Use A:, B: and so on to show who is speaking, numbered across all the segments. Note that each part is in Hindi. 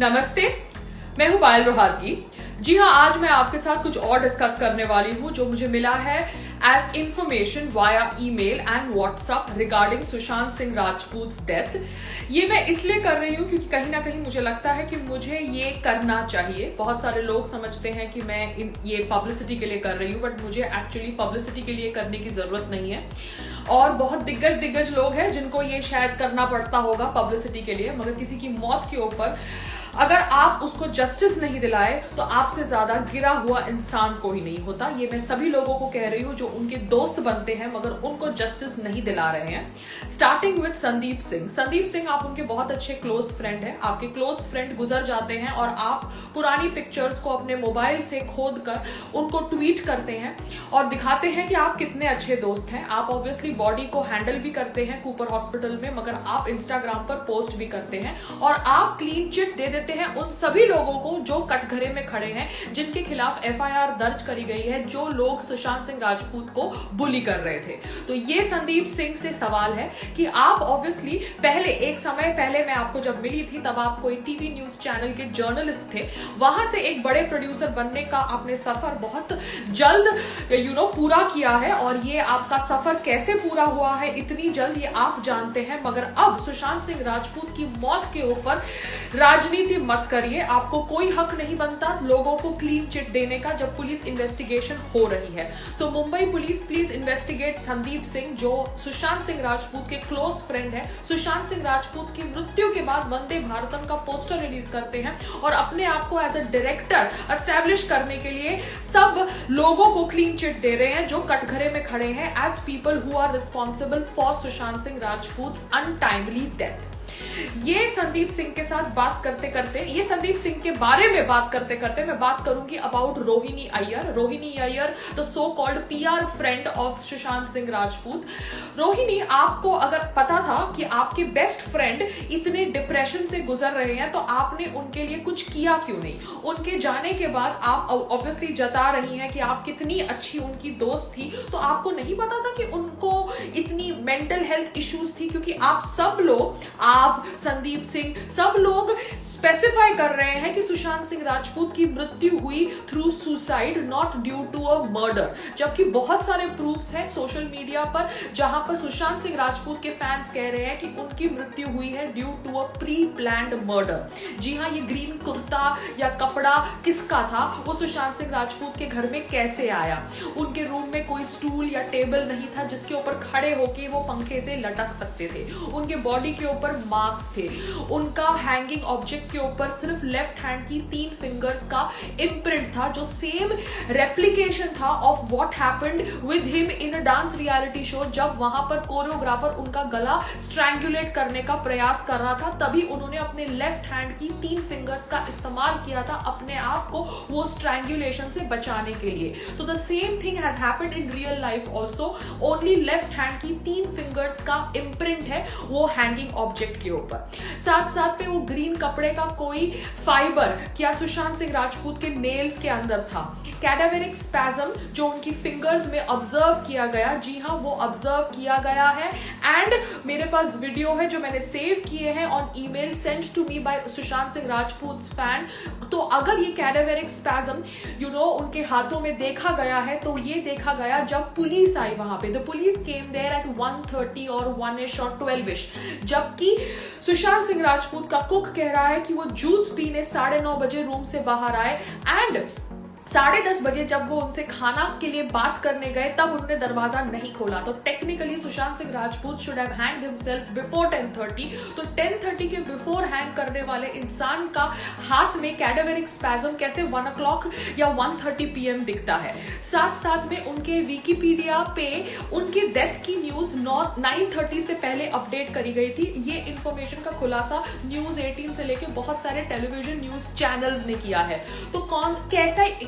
A: नमस्ते, मैं हूं पायल रोहातगी। जी हाँ, आज मैं आपके साथ कुछ और डिस्कस करने वाली हूं जो मुझे मिला है as information via email and WhatsApp regarding Sushant Singh Rajput death. ये मैं इसलिए कर रही हूँ क्योंकि कहीं ना कहीं मुझे लगता है कि मुझे ये करना चाहिए। बहुत सारे लोग समझते हैं कि मैं ये पब्लिसिटी के लिए कर रही हूँ, बट मुझे एक्चुअली पब्लिसिटी के लिए करने की जरूरत नहीं है। और बहुत दिग्गज लोग हैं जिनको ये शायद करना पड़ता होगा पब्लिसिटी के लिए, मगर किसी की मौत के ऊपर अगर आप उसको जस्टिस नहीं दिलाए तो आपसे ज्यादा गिरा हुआ इंसान कोई नहीं होता। ये मैं सभी लोगों को कह रही हूं जो उनके दोस्त बनते हैं मगर उनको जस्टिस नहीं दिला रहे हैं। Starting with Sandeep Singh. संदीप सिंह, आप उनके बहुत अच्छे क्लोज फ्रेंड हैं। आपके क्लोज फ्रेंड गुजर जाते हैं और आप पुरानी पिक्चर्स को अपने मोबाइल से खोद कर उनको ट्वीट करते हैं और दिखाते हैं कि आप कितने अच्छे दोस्त हैं। आप ऑब्वियसली बॉडी को हैंडल भी करते हैं कूपर हॉस्पिटल में, मगर आप इंस्टाग्राम पर पोस्ट भी करते हैं और आप क्लीन चिट दे देते हैं उन सभी लोगों को जो कटघरे में खड़े हैं, जिनके खिलाफ एफआईआर दर्ज करी गई है, जो लोग सुशांत सिंह राजपूत को बुली कर रहे थे। तो ये संदीप सिंह से सवाल है कि आप ऑब्वियसली एक समय पहले मैं आपको जब मिली थी तब आप कोई टीवी न्यूज चैनल के जर्नलिस्ट थे। वहां से एक बड़े प्रोड्यूसर बनने का आपने सफर बहुत जल्द पूरा किया है और ये आपका सफर कैसे पूरा हुआ है इतनी जल्द ये आप जानते हैं। मगर अब सुशांत सिंह राजपूत की मौत के ऊपर राजनीति मत करिए। आपको कोई हक नहीं बनता लोगों को क्लीन चिट देने का जब पुलिस इन्वेस्टिगेशन हो रही है। So Mumbai police please investigate Sandeep Singh, जो सुशांत सिंह राजपूत के क्लोज फ्रेंड है। सुशांत सिंह राजपूत की मृत्यु के बाद वंदे भारतम का पोस्टर रिलीज करते हैं और अपने आप को एज अ डायरेक्टर एस्टैब्लिश करने के लिए सब लोगों को क्लीन चिट दे रहे हैं जो कटघरे में खड़े हैं as people who are responsible for Sushant Singh Rajput untimely death. ये संदीप सिंह के साथ बात करते करते, ये संदीप सिंह के बारे में बात करते करते मैं बात करूंगी about Rohini Iyer. Rohini Iyer the so called PR friend of Sushant Singh Rajput. Rohini, आपको अगर पता था कि आपके बेस्ट फ्रेंड इतने डिप्रेशन से गुजर रहे हैं तो आपने उनके लिए कुछ किया क्यों नहीं? उनके जाने के बाद आप ऑब्वियसली जता रही हैं कि आप कितनी अच्छी उनकी दोस्त थी, तो आपको नहीं पता था कि उनको इतनी मेंटल हेल्थ इश्यूज थी? क्योंकि आप सब लोग, आप संदीप सिंह, सब लोग स्पेसिफाई कर रहे हैं कि सुशांत सिंह राजपूत की मृत्यु हुई through suicide, not due to a murder. जबकि बहुत सारे प्रूफ्स हैं सोशल मीडिया पर जहां पर सुशांत सिंह राजपूत के फैंस कह रहे हैं कि उनकी मृत्यु हुई है due to a pre planned murder. जी हां, ये ग्रीन कुर्ता या कपड़ा किसका था? वो सुशांत सिंह राजपूत के घर में कैसे आया? उनके रूम में कोई स्टूल या टेबल नहीं था जिसके ऊपर खड़े होके वो पंखे से लटक सकते थे। उनके बॉडी के ऊपर मार्क्स थे। उनका हैंगिंग ऑब्जेक्ट के ऊपर सिर्फ लेफ्ट हैंड की 3 फिंगर्स का इम्प्रिंट था, जो सेम रेप्लिकेशन था of what happened with him in a dance reality show. जब वहां पर कोरियोग्राफर उनका गला स्ट्रैंगुलेट करने का प्रयास कर रहा था, तभी उन्होंने अपने लेफ्ट हैंड की 3 फिंगर्स का इस्तेमाल किया था अपने आप को वो स्ट्रैंगुलेशन से बचाने के लिए। तो the same thing has happened in real life also. Only left hand की 3 फिंगर्स का इम्प्रिंट है वो हैंगिंग ऑब्जेक्ट के ऊपर। साथ साथ में वो ग्रीन कपड़े का कोई फाइबर क्या सुशांत सिंह राजपूत के नेल्स के अंदर था। कैडावेरिक स्पैज्म जो उनकी फिंगर्स में ऑब्जर्व किया गया, जी हाँ, वो ऑब्जर्व किया गया है। एंड मेरे पास वीडियो है जो मैंने सेव किए हैं on email send to me by Sushant Singh Rajput fan. तो अगर ये कैडावेरिक स्पैज्म उनके हाथों में देखा गया है तो ये देखा गया जब पुलिस आई वहां पे। The police came there at 1:30 और 1ish और 12ish, जबकि सुशांत सिंह राजपूत का कुक कह रहा है कि वो जूस पीने 9:30 बजे रूम से बाहर आए एंड 10:30 बजे जब वो उनसे खाना के लिए बात करने गए तब उन्होंने दरवाजा नहीं खोला। तो technically Sushant Singh Rajput should have hanged himself before 10:30। तो 10:30 के बिफोर हैंग करने वाले इंसान का हाथ में कैडावेरिक स्पैज्म कैसे 1 o'clock या 1:30 PM दिखता है? साथ साथ में उनके विकिपीडिया पे उनके डेथ की न्यूज 9:30 से पहले अपडेट करी गई थी। ये इंफॉर्मेशन का खुलासा न्यूज 18 से लेकर बहुत सारे टेलीविजन न्यूज चैनल्स ने किया है। तो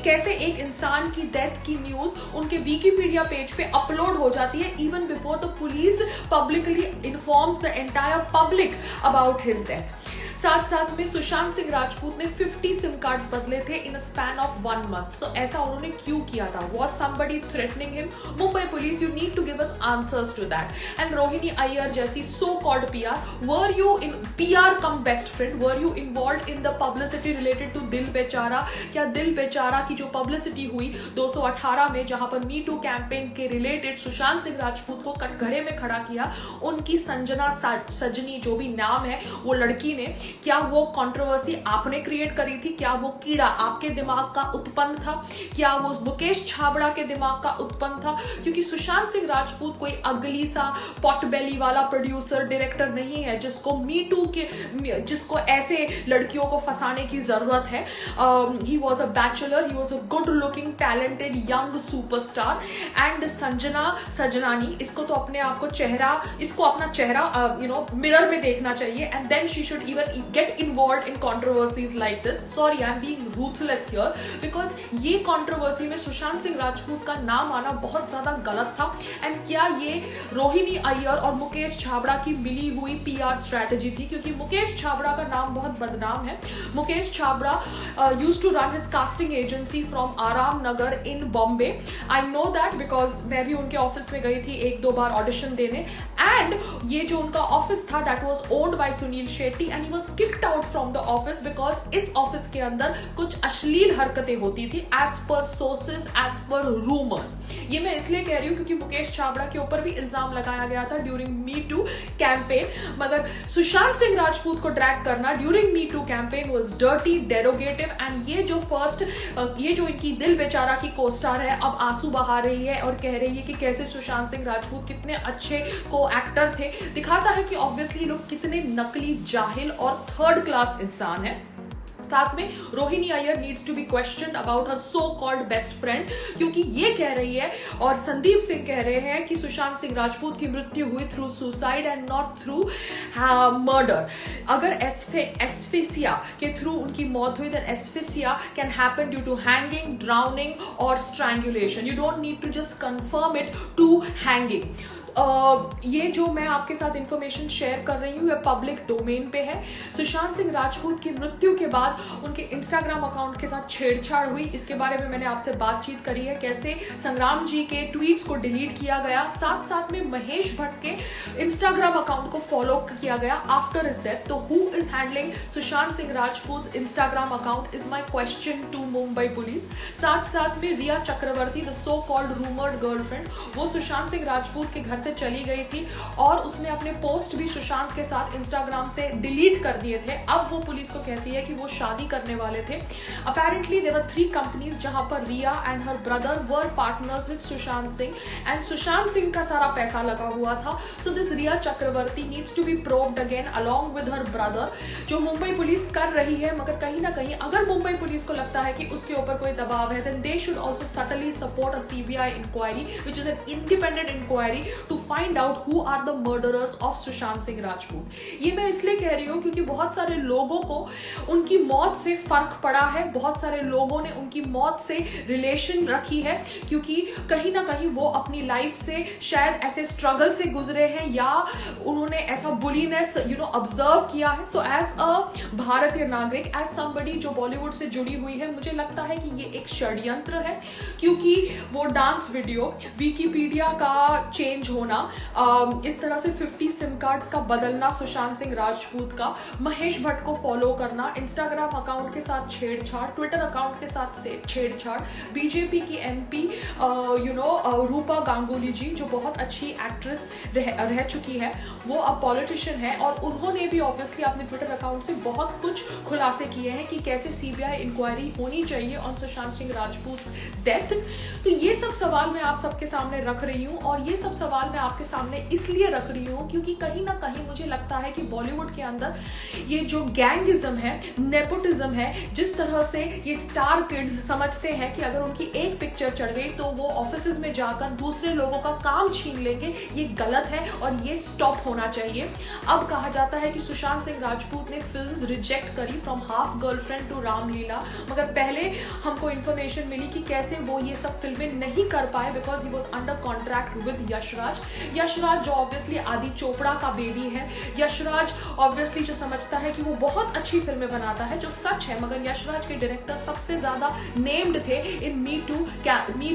A: कैसे एक इंसान की डेथ की न्यूज उनके विकिपीडिया पेज पे अपलोड हो जाती है even before the police publicly informs the entire public about his death. साथ साथ में सुशांत सिंह राजपूत ने 50 सिम कार्ड्स बदले थे इन अ स्पैन ऑफ 1 मंथ। तो ऐसा उन्होंने क्यों किया था? Was somebody threatening him? Mumbai police, you need to give us answers to that. And Rohini Iyer जैसी so-called PR, were you in PR come best friend? Were you involved in the publicity related to दिल बेचारा? क्या दिल बेचारा की जो पब्लिसिटी हुई 218 में, जहां पर मी टू कैंपेन के रिलेटेड सुशांत सिंह राजपूत को कटघरे में खड़ा किया, उनकी संजना सजनी जो भी नाम है वो लड़की ने, क्या वो कंट्रोवर्सी आपने क्रिएट करी थी? क्या वो कीड़ा आपके दिमाग का उत्पन्न था? क्या वो मुकेश छाबड़ा के दिमाग का उत्पन्न था? क्योंकि सुशांत सिंह राजपूत कोई अगली सा पॉट बेली वाला प्रोड्यूसर डायरेक्टर नहीं है जिसको मी टू के, जिसको ऐसे लड़कियों को फंसाने की जरूरत है। He was a bachelor, he was a good looking talented young superstar. And Sanjana Sajnani, इसको तो अपने आप को इसको अपना चेहरा मिरर में देखना चाहिए, and then she should even get involve in controversies like this. Sorry, I am being ruthless here, because ये कॉन्ट्रोवर्सी में सुशांत सिंह राजपूत का नाम आना बहुत ज्यादा गलत था। एंड क्या ये रोहिणी अय्यर और मुकेश छाबड़ा की मिली हुई PR स्ट्रैटेजी थी? क्योंकि मुकेश छाबड़ा का नाम बहुत बदनाम है। Mukesh Chhabra used to run his casting agency from Aram Nagar in Bombay. I know that because मैं भी उनके ऑफिस में गई थी 1-2 बार ऑडिशन देने। एंड ये जो उनका ऑफिस था that was owned by Sunil Shetty, and he was kicked out from the office because इस ऑफिस के अंदर कुछ अश्लील हरकतें होती थी as per sources, as per rumours. ये मैं इसलिए कह रही हूँ क्योंकि मुकेश छाबड़ा के ऊपर भी इल्जाम लगाया गया था ड्यूरिंग मी टू कैंपेन, मगर सुशांत सिंह राजपूत को ड्रैग करना during me too campaign was dirty, derogatory. And ये जो इनकी दिल बेचारा की कोस्टार है अब आंसू बहा रही है और कह रही है कि कैसे सुशांत सिंह राजपूत कितने अच्छे को एक्टर थे, दिखाता है कि ऑब्वियसली लोग कितने नकली, जाहिल और थर्ड क्लास इंसान है। साथ में Rohini Iyer needs to be questioned about her so called best friend, क्योंकि ये कह रही है और संदीप सिंह कह रहे हैं कि सुशांत सिंह राजपूत की मृत्यु हुई through suicide and not through murder. अगर एस्फिक्सिया के थ्रू उनकी मौत हुई then asphyxia can happen due to hanging, drowning और strangulation. You don't need to just confirm it to hanging. ये जो मैं आपके साथ इंफॉर्मेशन शेयर कर रही हूँ ये पब्लिक डोमेन पे है। सुशांत सिंह राजपूत की मृत्यु के बाद उनके इंस्टाग्राम अकाउंट के साथ छेड़छाड़ हुई, इसके बारे में मैंने आपसे बातचीत करी है, कैसे संग्राम जी के ट्वीट्स को डिलीट किया गया, साथ साथ में महेश भट्ट के इंस्टाग्राम अकाउंट को फॉलो किया गया आफ्टर हिज डेथ। तो who is handling Sushant Singh Rajput Instagram account is my question to Mumbai police. साथ साथ में Rhea Chakraborty, the so called rumoured girlfriend, वो सुशांत सिंह राजपूत के घर से चली गई थी और उसने अपने पोस्ट भी सुशांत के साथ इंस्टाग्राम से डिलीट कर दिए थे। अब वो पुलिस को कहती है कि वो शादी करने वाले थे। अपेरेंटली देयर वर 3 कंपनीज जहां पर Rhea and her brother were partners with Sushant Singh, and Sushant Singh का सारा पैसा लगा हुआ था। So this Rhea Chakraborty needs to be probed again along with her brother, जो मुंबई पुलिस कर रही है। मगर कहीं ना कहीं अगर मुंबई पुलिस को लगता है कि उसके ऊपर कोई दबाव है, then they should also subtly support a CBI inquiry which is an independent inquiry to find out who are the murderers of Sushant Singh Rajput. ये मैं इसलिए कह रही हूं क्योंकि बहुत सारे लोगों को उनकी मौत से फर्क पड़ा है, बहुत सारे लोगों ने उनकी मौत से रिलेशन रखी है, क्योंकि कहीं ना कहीं वो अपनी लाइफ से शायद ऐसे स्ट्रगल से गुजरे हैं या उन्होंने ऐसा बुलीनेस ऑब्जर्व किया है। सो एज अ भारतीय नागरिक, एज समबडी जो बॉलीवुड से जुड़ी हुई है, मुझे लगता है कि ये एक षड्यंत्र है, क्योंकि वो डांस वीडियो, विकिपीडिया का चेंज होना, इस तरह से 50 सिम कार्ड्स का बदलना सुशांत सिंह राजपूत का, महेश भट्ट को फॉलो करना, इंस्टाग्राम अकाउंट के साथ छेड़छाड़, ट्विटर अकाउंट के साथ छेड़छाड़, बीजेपी की MP रूपा गांगुली जी जो बहुत अच्छी एक्ट्रेस रह चुकी है, वो अब पॉलिटिशियन है और उन्होंने भी ऑब्वियसली अपने ट्विटर अकाउंट से बहुत कुछ खुलासे किए हैं कि कैसे CBI इंक्वायरी होनी चाहिए ऑन सुशांत सिंह राजपूत डेथ। तो ये सब सवाल मैं आप सबके सामने रख रही हूँ और ये सब सवाल मैं आपके सामने इसलिए रख रही हूँ क्योंकि कहीं ना कहीं मुझे लगता है कि बॉलीवुड के अंदर ये जो गैंगिज्म है, नेपोटिज्म है, जिस तरह से ये स्टार किड्स समझते हैं कि अगर उनकी एक पिक्चर चढ़ गई तो वो ऑफिसेज में जाकर दूसरे लोगों का काम छीन लेंगे, ये गलत है और ये स्टॉप होना चाहिए। अब कहा जाता है कि सुशांत सिंह राजपूत ने फिल्म्स रिजेक्ट करी from half girlfriend to Ramleela, मगर पहले हमको इंफॉर्मेशन मिली कि कैसे वो ये सब फिल्में नहीं कर पाए because he was under contract with Yashraj. Yashraj जो ऑब्वियसली आदि चोपड़ा का बेबी है, यशराज ऑब्वियसली जो समझता है कि वो बहुत अच्छी फिल्में बनाता है, जो सच है, मगर यशराज के डायरेक्टर सबसे ज्यादा नेम्ड थे इन मी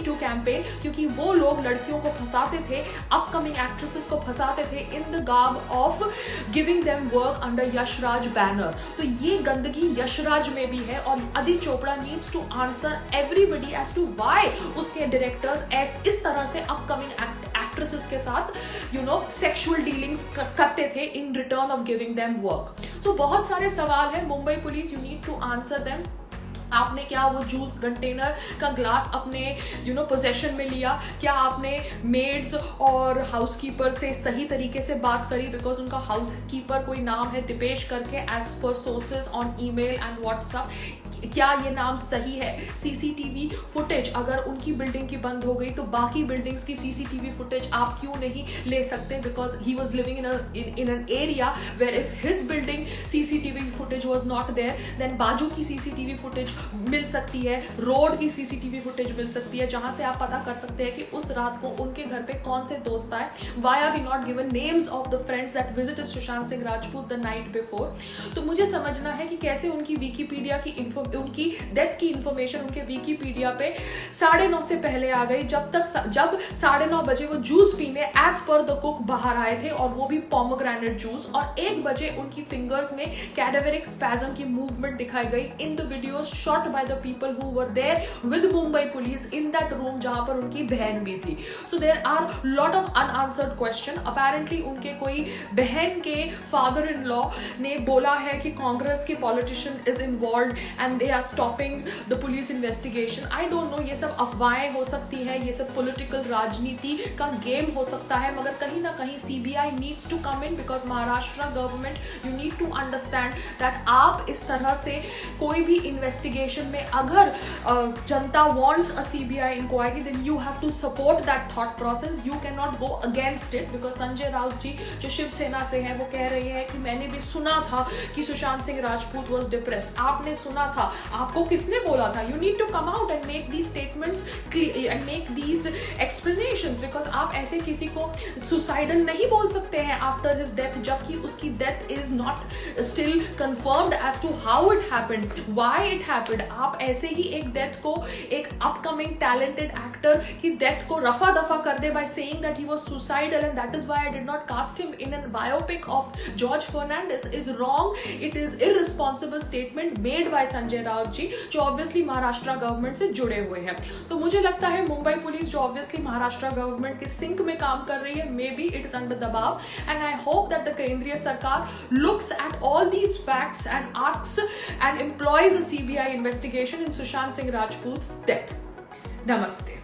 A: टू कैंपेन, क्योंकि वो लोग लड़कियों को फंसाते थे, अपकमिंग एक्ट्रेसेस को फंसाते थे in the garb of giving them work under Yashraj banner. तो ये गंदगी यशराज में भी है और Adi Chopra needs to answer everybody as to why उसके डायरेक्टर्स इस तरह से अपकमिंग एक्ट्रेसेस के साथ सेक्सुअल डीलिंग्स करते थे in return of giving them work. तो बहुत सारे सवाल है, Mumbai police, you need to answer them. आपने क्या वो जूस कंटेनर का ग्लास अपने पोजेशन में लिया? क्या आपने मेड्स और हाउसकीपर से सही तरीके से बात करी? बिकॉज उनका हाउसकीपर कोई नाम है दिपेश करके, as per sources on email and WhatsApp. क्या ये नाम सही है? सीसीटीवी फुटेज अगर उनकी बिल्डिंग की बंद हो गई तो बाकी बिल्डिंग्स की सीसीटीवी फुटेज आप क्यों नहीं ले सकते? Because he was living in an area where if his building CCTV footage was not there, then बाजू की सीसीटीवी फुटेज मिल सकती है, रोड की सीसीटीवी फुटेज मिल सकती है, जहां से आप पता कर सकते हैं कि उस रात को उनके घर पे कौन से दोस्त आए। Why are we not given names of the friends that visited Sushant Singh Rajput the night before? तो मुझे समझना है कि कैसे उनकी विकीपीडिया की उनकी डेथ की इंफॉर्मेशन उनके विकीपीडिया पे 9:30 से पहले आ गई, जब 9:30 बजे वो जूस पीने एज पर द कुक बाहर आए थे, और वो भी पोमोग्रेनेट जूस, और 1 बजे उनकी फिंगर्स में कैडेवरिक स्पैज्म की मूवमेंट दिखाई गई in the videos shot by the people who were there with Mumbai police in that room, जहां पर उनकी बहन भी थी। So there are lot of unanswered question. Apparently उनके कोई बहन के फादर इन लॉ ने बोला है कि कांग्रेस के politician is involve and they are stopping the police investigation. I don't know, ये सब अफवाहें हो सकती है, ये सब पॉलिटिकल राजनीति का गेम हो सकता है, मगर कहीं ना कहीं CBI needs to come in, because Maharashtra government, you need to understand that आप इस तरह से कोई भी इन्वेस्टिगेशन में अगर जनता wants a CBI inquiry, then you have to support that thought process, you can not go against it. Because Sanjay Raut ji जो शिवसेना से है वो कह रहे हैं कि मैंने भी सुना था कि सुशांत सिंह राजपूत वॉज डिप्रेस्ड। आपने सुना था? आपको किसने बोला था? You need to come out and make these statements and make these explanations, because आप ऐसे किसी को सुसाइडल नहीं बोल सकते हैं आफ्टर हिज डेथ, जबकि उसकी death is not still confirmed as to how it happened, why it happened. आप ऐसे ही एक डेथ को, एक अपकमिंग टैलेंटेड एक्टर की डेथ को रफा दफा कर दे by saying that he was suicidal and that is why I did not cast him in an biopic of George Fernandes is wrong. It is irresponsible statement made by Sanjay Raut ji, जो ऑब्वियसली महाराष्ट्र गवर्नमेंट से जुड़े हुए हैं। तो मुझे लगता है मुंबई पुलिस जो ऑब्वियसली महाराष्ट्र गवर्नमेंट के सिंक में काम कर रही है, may be it is under दबाव, and I hope that the केंद्रीय सरकार looks at all these facts and asks and employs a CBI investigation in Sushant Singh Rajput's death. Namaste.